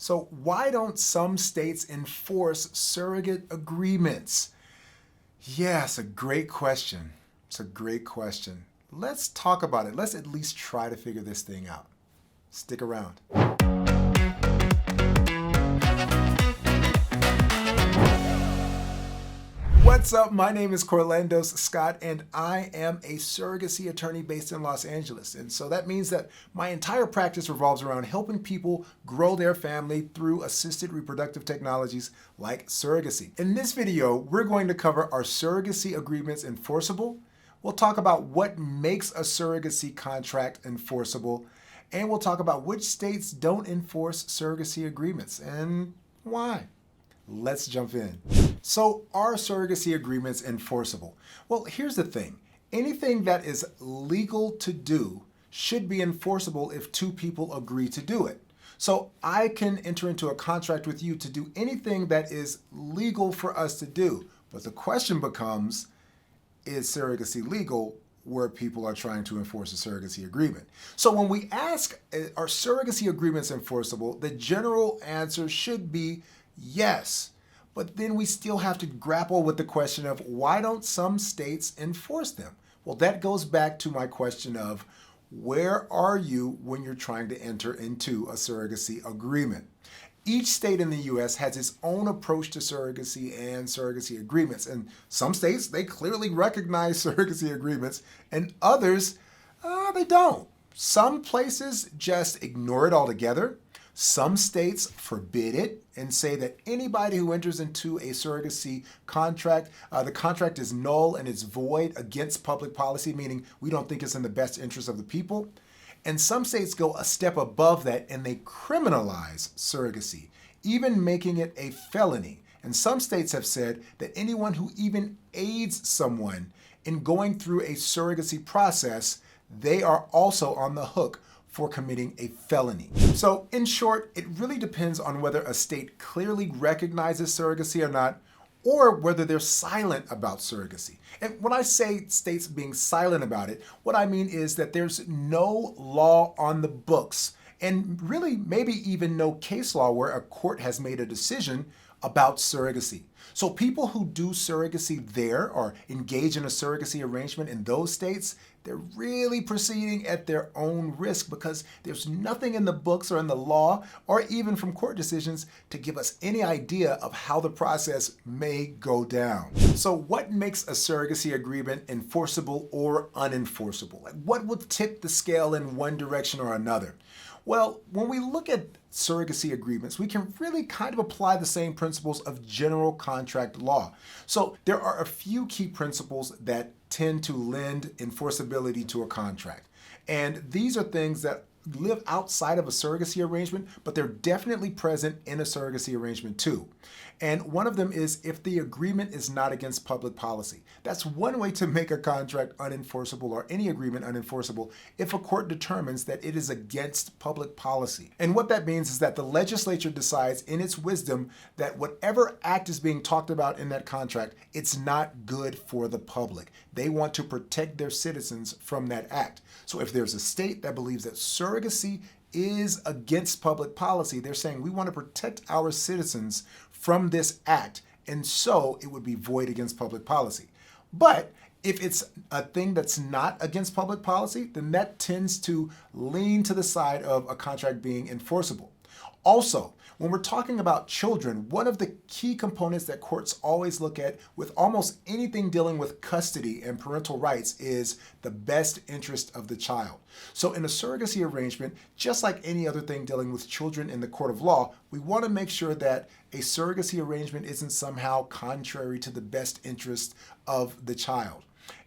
So why don't some states enforce surrogate agreements? Yeah, it's a great question. It's a great question. Let's talk about it. Let's at least try to figure this thing out. Stick around. What's up? My name is Corlandos Scott, and I am a surrogacy attorney based in Los Angeles. And so that means that my entire practice revolves around helping people grow their family through assisted reproductive technologies like surrogacy. In this video, we're going to cover are surrogacy agreements enforceable? We'll talk about what makes a surrogacy contract enforceable, and we'll talk about which states don't enforce surrogacy agreements and why. Let's jump in. So, are surrogacy agreements enforceable? Well, here's the thing. Anything that is legal to do should be enforceable if two people agree to do it. So I can enter into a contract with you to do anything that is legal for us to do. But the question becomes, is surrogacy legal where people are trying to enforce a surrogacy agreement? So when we ask, are surrogacy agreements enforceable, the general answer should be yes. But then we still have to grapple with the question of why don't some states enforce them? Well, that goes back to my question of where are you when you're trying to enter into a surrogacy agreement? Each state in the U.S. has its own approach to surrogacy and surrogacy agreements. And some states, they clearly recognize surrogacy agreements, and others, they don't. Some places just ignore it altogether. Some states forbid it and say that anybody who enters into a surrogacy contract, the contract is null and it's void against public policy, meaning we don't think it's in the best interest of the people. And some states go a step above that and they criminalize surrogacy, even making it a felony. And some states have said that anyone who even aids someone in going through a surrogacy process, they are also on the hook for committing a felony. So in short, it really depends on whether a state clearly recognizes surrogacy or not, or whether they're silent about surrogacy. And when I say states being silent about it, what I mean is that there's no law on the books, and really maybe even no case law where a court has made a decision about surrogacy. So people who do surrogacy there or engage in a surrogacy arrangement in those states, they're really proceeding at their own risk because there's nothing in the books or in the law or even from court decisions to give us any idea of how the process may go down. So what makes a surrogacy agreement enforceable or unenforceable? Like what would tip the scale in one direction or another? Well, when we look at surrogacy agreements, we can really kind of apply the same principles of general contract law. So there are a few key principles that tend to lend enforceability to a contract. And these are things that live outside of a surrogacy arrangement, but they're definitely present in a surrogacy arrangement too. And one of them is if the agreement is not against public policy. That's one way to make a contract unenforceable or any agreement unenforceable if a court determines that it is against public policy. And what that means is that the legislature decides in its wisdom that whatever act is being talked about in that contract, it's not good for the public. They want to protect their citizens from that act. So if there's a state that believes that surrogacy is against public policy, they're saying we want to protect our citizens from this act, and so it would be void against public policy. But if it's a thing that's not against public policy, then that tends to lean to the side of a contract being enforceable. Also, when we're talking about children, one of the key components that courts always look at with almost anything dealing with custody and parental rights is the best interest of the child. So in a surrogacy arrangement, just like any other thing dealing with children in the court of law, we want to make sure that a surrogacy arrangement isn't somehow contrary to the best interest of the child.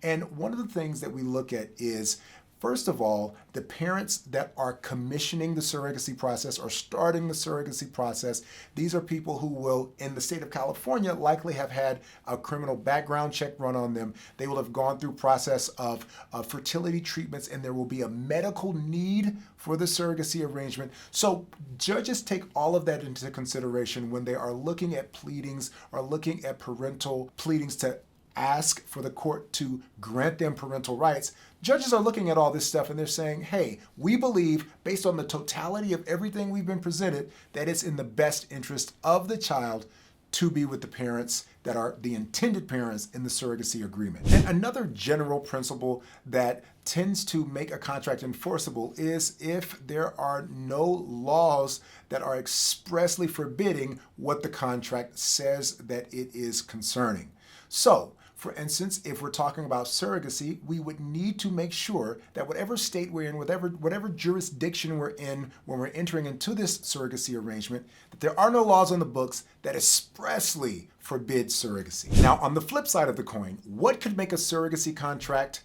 And one of the things that we look at is, first of all, the parents that are commissioning the surrogacy process or starting the surrogacy process, these are people who will, in the state of California, likely have had a criminal background check run on them. They will have gone through process of fertility treatments, and there will be a medical need for the surrogacy arrangement. So judges take all of that into consideration when they are looking at pleadings or looking at parental pleadings to ask for the court to grant them parental rights, judges are looking at all this stuff and they're saying, hey, we believe, based on the totality of everything we've been presented, that it's in the best interest of the child to be with the parents that are the intended parents in the surrogacy agreement. And another general principle that tends to make a contract enforceable is if there are no laws that are expressly forbidding what the contract says that it is concerning. So, for instance, if we're talking about surrogacy, we would need to make sure that whatever state we're in, whatever jurisdiction we're in when we're entering into this surrogacy arrangement, that there are no laws on the books that expressly forbid surrogacy. Now, on the flip side of the coin, what could make a surrogacy contract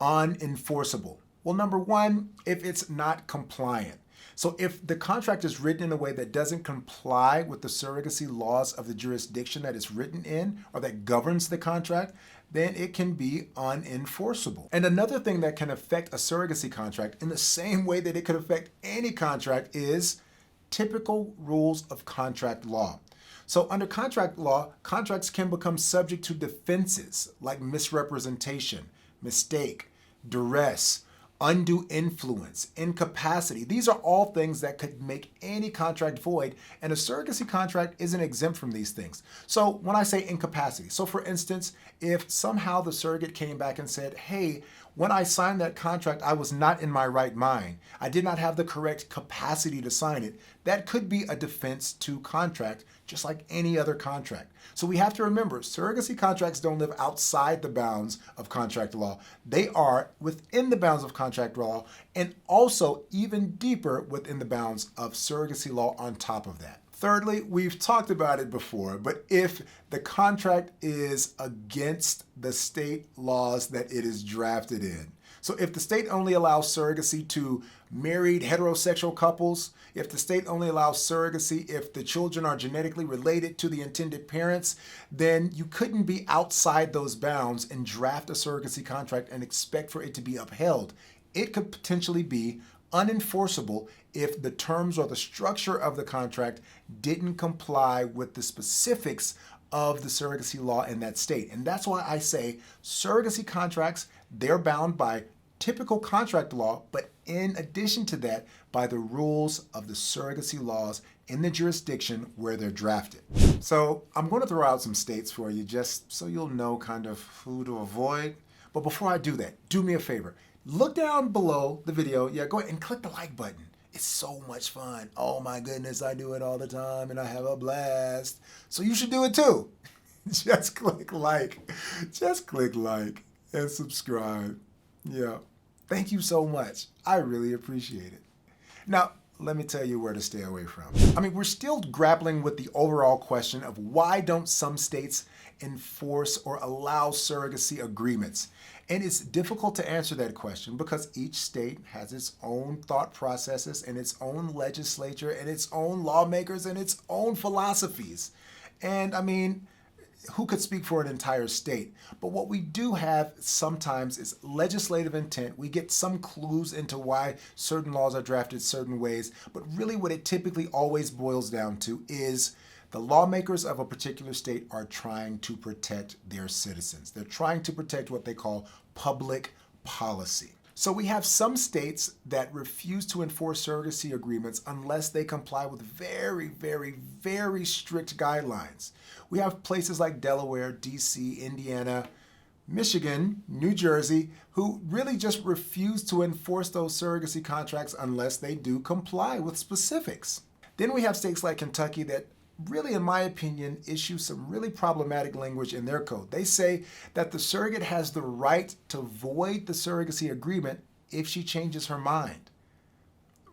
unenforceable? Well, number one, if it's not compliant. So if the contract is written in a way that doesn't comply with the surrogacy laws of the jurisdiction that it's written in or that governs the contract, then it can be unenforceable. And another thing that can affect a surrogacy contract in the same way that it could affect any contract is typical rules of contract law. So under contract law, contracts can become subject to defenses like misrepresentation, mistake, duress, undue influence, incapacity. These are all things that could make any contract void, and a surrogacy contract isn't exempt from these things. So when I say incapacity, so for instance, if somehow the surrogate came back and said, hey, when I signed that contract, I was not in my right mind. I did not have the correct capacity to sign it. That could be a defense to contract, just like any other contract. So we have to remember, surrogacy contracts don't live outside the bounds of contract law. They are within the bounds of contract law and also even deeper within the bounds of surrogacy law on top of that. Thirdly, we've talked about it before, but if the contract is against the state laws that it is drafted in, so if the state only allows surrogacy to married heterosexual couples, if the state only allows surrogacy if the children are genetically related to the intended parents, then you couldn't be outside those bounds and draft a surrogacy contract and expect for it to be upheld. It could potentially be unenforceable if the terms or the structure of the contract didn't comply with the specifics of the surrogacy law in that state. And that's why I say surrogacy contracts, they're bound by typical contract law, but in addition to that, by the rules of the surrogacy laws in the jurisdiction where they're drafted. So I'm going to throw out some states for you just so you'll know kind of who to avoid. But before I do that, do me a favor. Look down below the video. Yeah, go ahead and click the like button. It's so much fun. Oh my goodness, I do it all the time and I have a blast. So you should do it too. Just click like. Just click like and subscribe. Yeah. Thank you so much. I really appreciate it. Now, let me tell you where to stay away from. I mean, we're still grappling with the overall question of why don't some states enforce or allow surrogacy agreements? And it's difficult to answer that question because each state has its own thought processes and its own legislature and its own lawmakers and its own philosophies. And I mean, who could speak for an entire state? But what we do have sometimes is legislative intent. We get some clues into why certain laws are drafted certain ways, but really what it typically always boils down to is the lawmakers of a particular state are trying to protect their citizens. They're trying to protect what they call public policy. So we have some states that refuse to enforce surrogacy agreements unless they comply with very, very, very strict guidelines. We have places like Delaware, DC, Indiana, Michigan, New Jersey, who really just refuse to enforce those surrogacy contracts unless they do comply with specifics. Then we have states like Kentucky that really, in my opinion, issue some really problematic language in their code. They say that the surrogate has the right to void the surrogacy agreement if she changes her mind.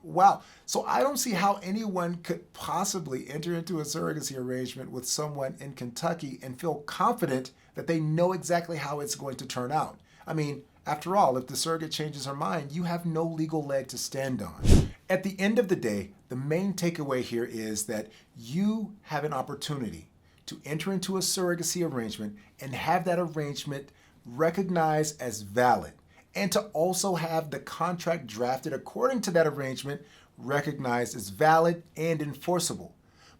Wow. So I don't see how anyone could possibly enter into a surrogacy arrangement with someone in Kentucky and feel confident that they know exactly how it's going to turn out. I mean, after all, if the surrogate changes her mind, you have no legal leg to stand on. At the end of the day, the main takeaway here is that you have an opportunity to enter into a surrogacy arrangement and have that arrangement recognized as valid, and to also have the contract drafted according to that arrangement recognized as valid and enforceable.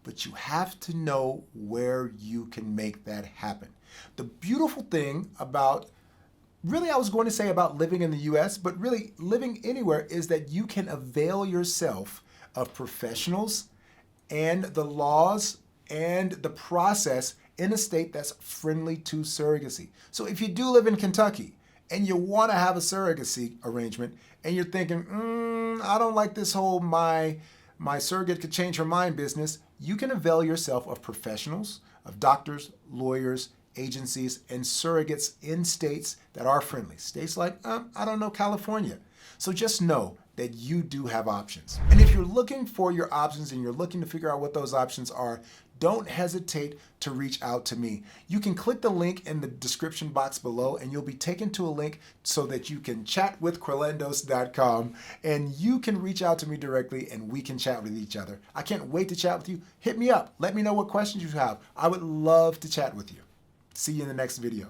but you have to know where you can make that happen. The beautiful thing about, really I was going to say about living in the US, but really living anywhere, is that you can avail yourself of professionals and the laws and the process in a state that's friendly to surrogacy. So if you do live in Kentucky and you want to have a surrogacy arrangement and you're thinking, I don't like this whole my surrogate could change her mind business, you can avail yourself of professionals, of doctors, lawyers, agencies, and surrogates in states that are friendly. States like, I don't know, California. So just know that you do have options. And if you're looking for your options and you're looking to figure out what those options are, don't hesitate to reach out to me. You can click the link in the description box below and you'll be taken to a link so that you can chat with Corlandos.com and you can reach out to me directly and we can chat with each other. I can't wait to chat with you. Hit me up. Let me know what questions you have. I would love to chat with you. See you in the next video.